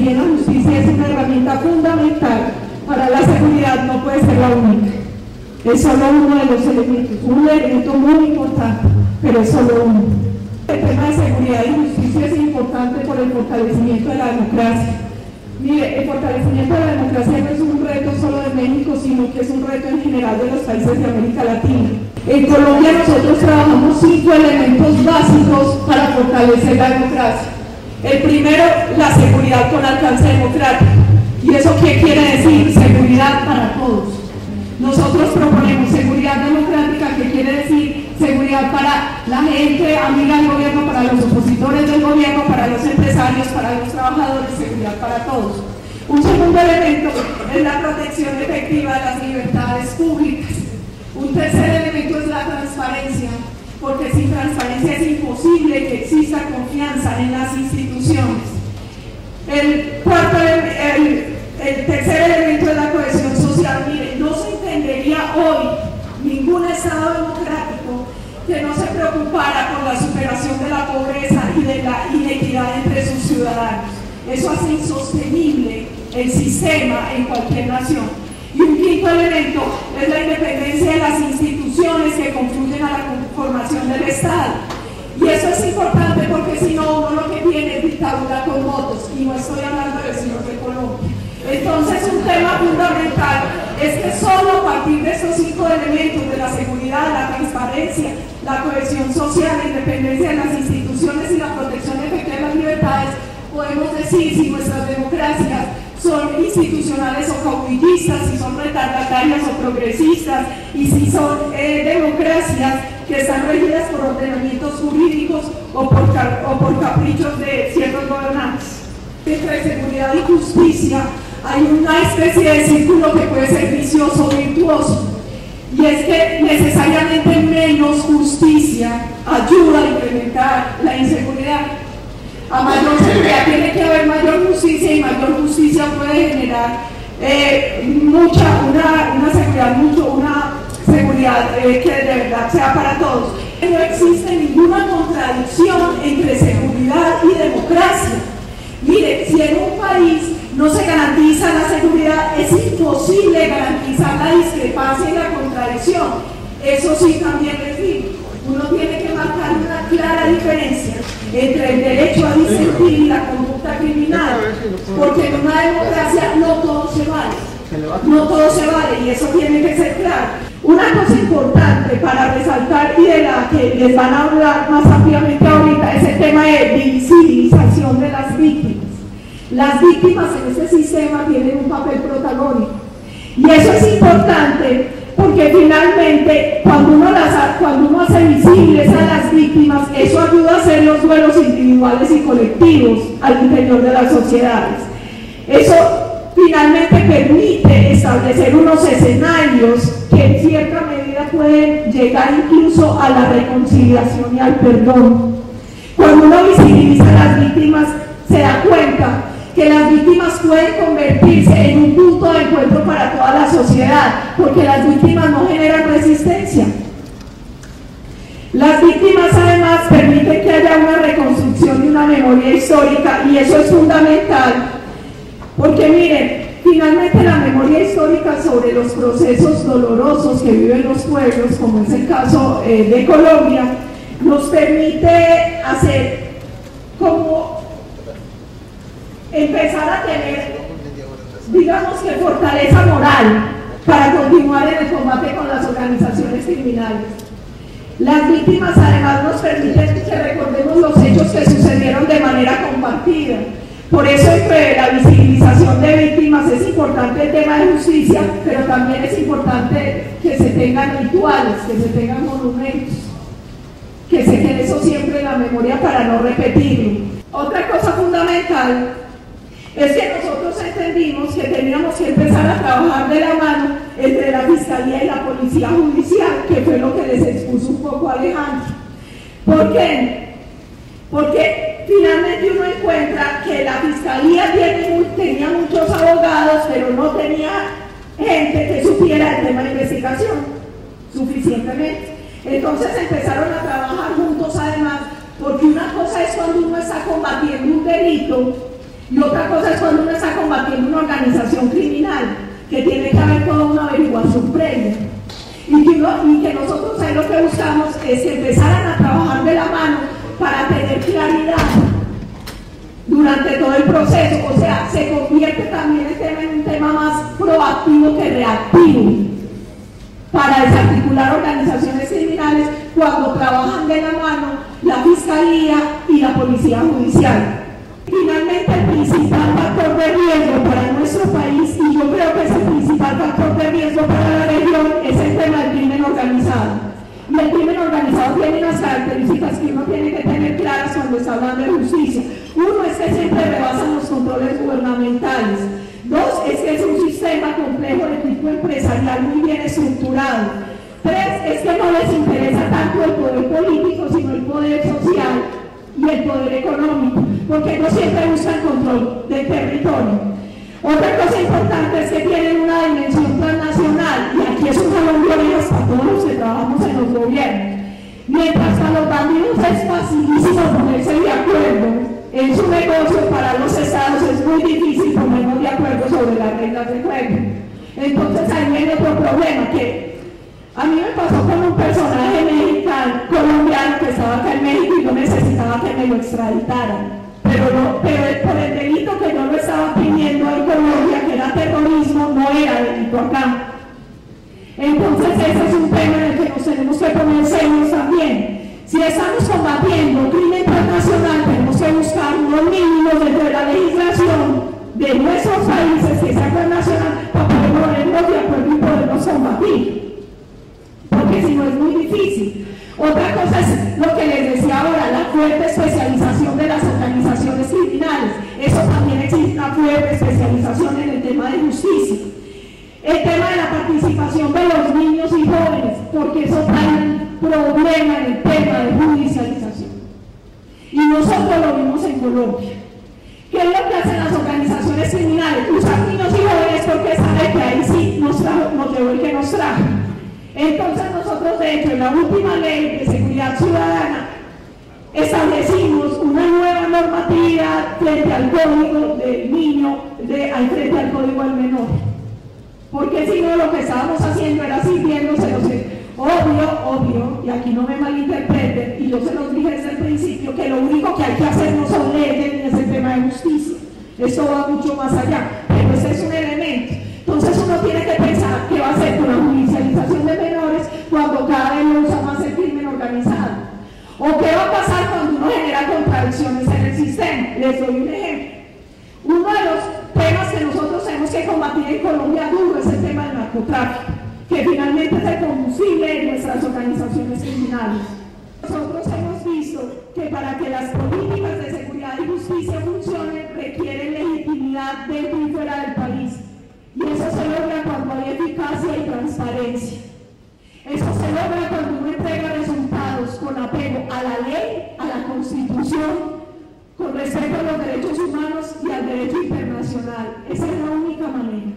bien la justicia es una herramienta fundamental para la seguridad, no puede ser la única. Es solo uno de los elementos, un elemento muy importante, pero es solo uno. El tema de seguridad y justicia es importante por el fortalecimiento de la democracia. Mire, el fortalecimiento de la democracia no es un reto solo de México, sino que es un reto en general de los países de América Latina. En Colombia nosotros trabajamos 5 elementos básicos para fortalecer la democracia. El primero, la seguridad con alcance democrático. ¿Y eso qué quiere decir? Seguridad para todos. Nosotros proponemos seguridad democrática, que quiere decir seguridad para la gente amiga del gobierno, para los opositores del gobierno, para los empresarios, para los trabajadores, seguridad para todos. Un segundo elemento es la protección efectiva de las libertades públicas. Un tercer elemento es la transparencia, porque sin transparencia es imposible que exista confianza en las instituciones. El tercer elemento es la cohesión social. Mire, no se entendería hoy ningún Estado democrático que no se preocupara por la superación de la pobreza y de la inequidad entre sus ciudadanos. Eso hace insostenible el sistema en cualquier nación. Y un quinto elemento es la independencia de las instituciones que confluyen a la conformación del Estado. Y eso es importante porque si no, uno lo que tiene es dictadura con votos, y no estoy hablando de vecinos de Colombia. Entonces, un tema fundamental es que solo a partir de estos 5 elementos de la seguridad, la transparencia, la cohesión social, la independencia de las instituciones y la protección efectiva de las libertades, podemos decir si nuestras democracias son institucionales o caudillistas, si son retardatarias o progresistas, y si son democracias que están regidas por ordenamientos jurídicos o por caprichos de ciertos gobernantes. Entre seguridad y justicia hay una especie de círculo que puede ser vicioso o virtuoso, y es que necesariamente menos justicia ayuda a incrementar la inseguridad. A mayor seguridad tiene que haber mayor justicia, y mayor justicia puede generar una seguridad que de verdad sea para todos. No existe ninguna contradicción entre seguridad y democracia. Mire, si en un país no se garantiza la seguridad, es imposible garantizar la discrepancia y la contradicción. Eso sí también les digo, uno tiene que marcar una clara diferencia entre el derecho a disentir y la conducta criminal, porque en una democracia no todo se vale, no todo se vale, y eso tiene que ser claro. Una cosa importante para resaltar, y de la que les van a hablar más ampliamente ahorita, es el tema de visibilización de las víctimas. Las víctimas en este sistema tienen un papel protagónico, y eso es importante porque finalmente cuando uno hace visibles a las víctimas, eso ayuda a hacer los duelos individuales y colectivos al interior de las sociedades. Eso finalmente permite establecer unos escenarios que en cierta medida pueden llegar incluso a la reconciliación y al perdón. Cuando uno visibiliza a las víctimas, se da cuenta que las víctimas pueden convertirse en un punto de encuentro para toda la sociedad, porque las víctimas no generan resistencia. Las víctimas además permiten que haya una reconstrucción de una memoria histórica, y eso es fundamental, porque miren, finalmente la memoria histórica sobre los procesos dolorosos que viven los pueblos, como es el caso de Colombia, nos permite hacer como empezar a tener, digamos que fortaleza moral para continuar en el combate con las organizaciones criminales. Las víctimas además nos permiten que recordemos los hechos que sucedieron de manera compartida. Por eso, entre la visibilización de víctimas es importante el tema de justicia, pero también es importante que se tengan rituales, que se tengan monumentos, que se quede eso siempre en la memoria para no repetirlo. Otra cosa fundamental es que nosotros entendimos que teníamos que empezar a trabajar de la mano entre la Fiscalía y la Policía Judicial, que fue lo que les expuso un poco Alejandro. ¿Por qué? Porque finalmente uno encuentra que la Fiscalía tenía muchos abogados, pero no tenía gente que supiera el tema de investigación suficientemente. Entonces empezaron a trabajar juntos además, porque una cosa es cuando uno está combatiendo un delito, Y otra cosa es cuando uno está combatiendo una organización criminal, que tiene que haber toda una averiguación previa. Y que nosotros ahí lo que buscamos es que empezaran a trabajar de la mano para tener claridad durante todo el proceso. O sea, se convierte también el tema en un tema más proactivo que reactivo para desarticular organizaciones criminales cuando trabajan de la mano la Fiscalía y la Policía Judicial. Finalmente, el principal factor de riesgo para nuestro país, y yo creo que es el principal factor de riesgo para la región, es el tema del crimen organizado. Y el crimen organizado tiene unas características que uno tiene que tener claras cuando está hablando de justicia. Uno es que siempre rebasan los controles gubernamentales. Dos, es que es un sistema complejo de tipo empresarial muy bien estructurado. Tres, es que no les interesa tanto el poder político, sino el poder social y el poder económico, porque no siempre buscan control del territorio. Otra cosa importante es que tienen una dimensión transnacional, y aquí es un jalón de orejas para todos los que trabajamos en los gobiernos. Mientras para los bandidos es facilísimo ponerse de acuerdo en su negocio, para los estados es muy difícil ponernos de acuerdo sobre las reglas de juego. Entonces ahí viene otro problema, que a mí me pasó con un personaje mexicano, colombiano, que estaba acá en México y yo necesitaba que me lo extraditaran. Pero por el delito que yo lo estaba pidiendo en Colombia, que era terrorismo, no era delito acá. Entonces ese es un tema en el que nos tenemos que poner serios también. Si estamos combatiendo crimen transnacional, tenemos que buscar unos mínimos dentro de la legislación de nuestros países que sea transnacional para poder ponernos de acuerdo y podernos combatir. Porque si no es muy difícil. Otra cosa es lo que les decía ahora, la fuerte especialización de las organizaciones criminales. Eso también existe una fuerte especialización en el tema de justicia. El tema de la participación de los niños y jóvenes, porque eso trae un problema en el tema de judicialización. Y nosotros lo vimos en Colombia. ¿Qué es lo que hacen las organizaciones criminales? Usan niños y jóvenes porque saben que ahí sí nos llevó el que nos trajo. Entonces nosotros, de hecho, en la última ley de seguridad ciudadana establecimos una nueva normatividad frente al código del niño, frente al código del menor. Porque si no, lo que estábamos haciendo era sirviéndoselos, obvio, y aquí no me malinterpreten, y yo se los dije desde el principio, que lo único que hay que hacer no son leyes ni es el tema de justicia. Eso va mucho más allá, pero ese es un elemento. Entonces uno tiene que pensar qué va a hacer con la judicialización de menores cuando cada vez lo usa más el crimen organizado. O qué va a pasar cuando uno genera contradicciones en el sistema. Les doy un ejemplo. Uno de los temas que nosotros tenemos que combatir en Colombia duro es el tema del narcotráfico, que finalmente es el combustible de nuestras organizaciones criminales. Nosotros hemos visto que para que las políticas de seguridad y justicia funcionen requieren legitimidad dentro y fuera del país. Y eso se logra cuando hay eficacia y transparencia. Eso se logra cuando uno entrega resultados con apego a la ley, a la Constitución, con respeto a los derechos humanos y al derecho internacional. Esa es la única manera.